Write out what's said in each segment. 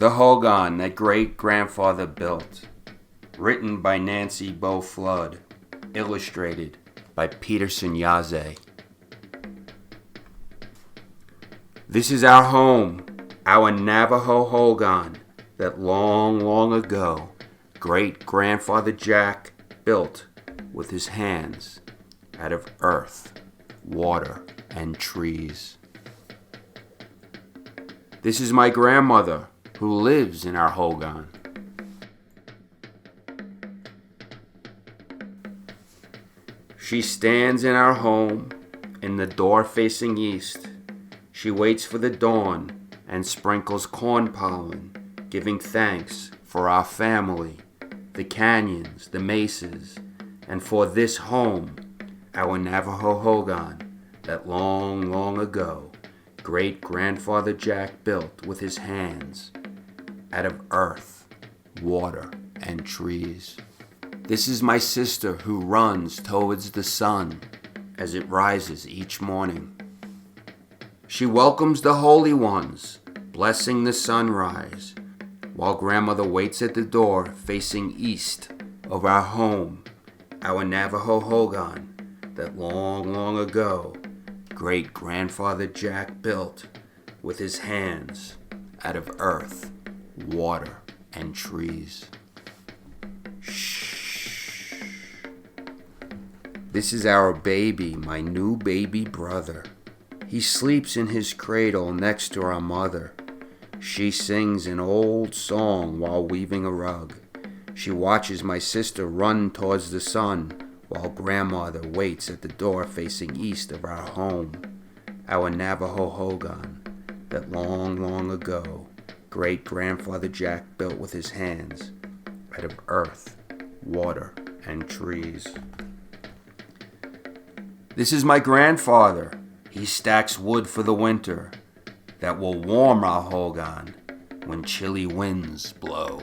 The Hogan that great-grandfather built. Written by Nancy Bo Flood. Illustrated by Perterson Yazzie. This is our home, our Navajo Hogan that long, long ago great-grandfather Jack built with his hands out of earth, water, and trees. This is my grandmother who lives in our Hogan. She stands in our home in the door facing east. She waits for the dawn and sprinkles corn pollen, giving thanks for our family, the canyons, the mesas, and for this home, our Navajo Hogan, that long, long ago, great-grandfather Jack built with his hands out of earth, water, and trees. This is my sister who runs towards the sun as it rises each morning. She welcomes the holy ones, blessing the sunrise, while grandmother waits at the door facing east of our home, our Navajo Hogan, that long, long ago, great-grandfather Jack built with his hands out of earth, water, and trees. Shh. This is our baby, my new baby brother. He sleeps in his cradle next to our mother. She sings an old song while weaving a rug. She watches my sister run towards the sun while grandmother waits at the door facing east of our home, our Navajo Hogan, that long, long ago, great-grandfather Jack built with his hands out of earth, water, and trees. This is my grandfather. He stacks wood for the winter that will warm our Hogan when chilly winds blow.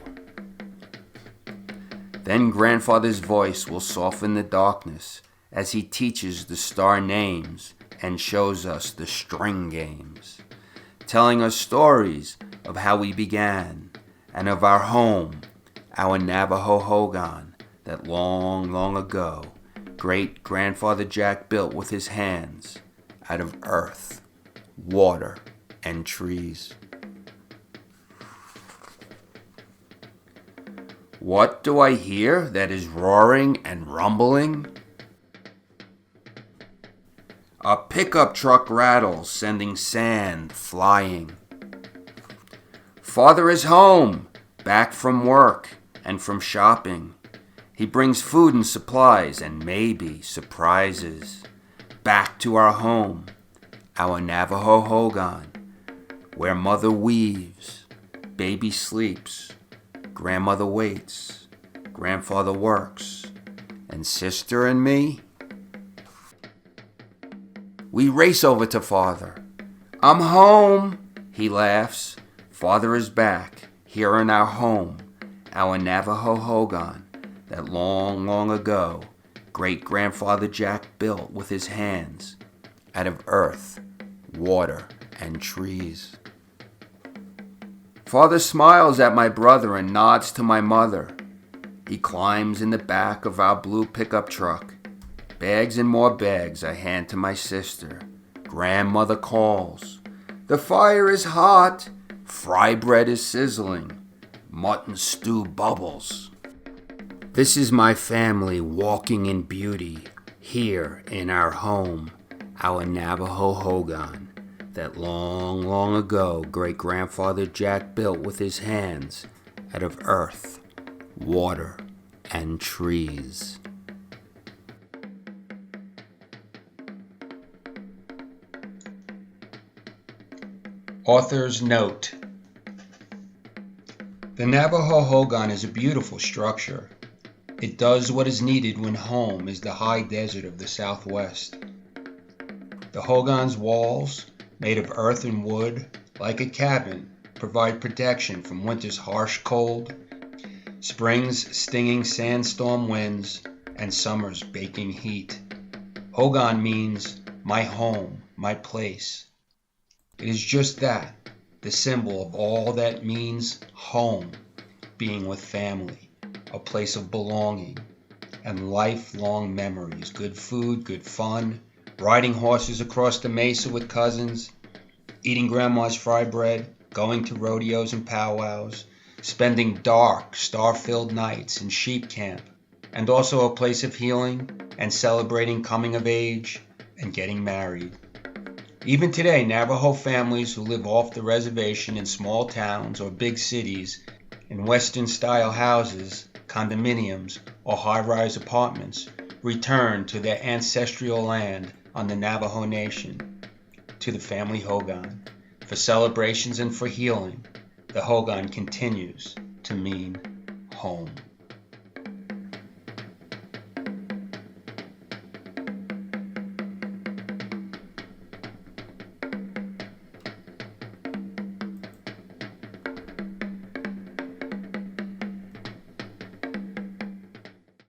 Then grandfather's voice will soften the darkness as he teaches the star names and shows us the string games, telling us stories of how we began and of our home, our Navajo Hogan, that long, long ago, great-grandfather Jack built with his hands out of earth, water, and trees. What do I hear that is roaring and rumbling? A pickup truck rattles, sending sand flying. Father is home, back from work and from shopping. He brings food and supplies and maybe surprises. Back to our home, our Navajo Hogan, where mother weaves, baby sleeps, grandmother waits, grandfather works, and sister and me, we race over to father. I'm home, he laughs. Father is back, here in our home, our Navajo Hogan, that long, long ago, great-grandfather Jack built with his hands out of earth, water, and trees. Father smiles at my brother and nods to my mother. He climbs in the back of our blue pickup truck. Bags and more bags I hand to my sister. Grandmother calls. The fire is hot. Fry bread is sizzling. Mutton stew bubbles. This is my family walking in beauty here in our home, our Navajo Hogan, that long, long ago great-grandfather Jack built with his hands out of earth, water, and trees. Author's note. The Navajo Hogan is a beautiful structure. It does what is needed when home is the high desert of the Southwest. The Hogan's walls, made of earth and wood, like a cabin, provide protection from winter's harsh cold, spring's stinging sandstorm winds, and summer's baking heat. Hogan means my home, my place. It is just that, the symbol of all that means home, being with family, a place of belonging, and lifelong memories. Good food, good fun, riding horses across the mesa with cousins, eating grandma's fried bread, going to rodeos and powwows, spending dark, star-filled nights in sheep camp, and also a place of healing and celebrating coming of age and getting married. Even today, Navajo families who live off the reservation in small towns or big cities in Western-style houses, condominiums, or high-rise apartments return to their ancestral land on the Navajo Nation, to the family Hogan. For celebrations and for healing, the Hogan continues to mean home.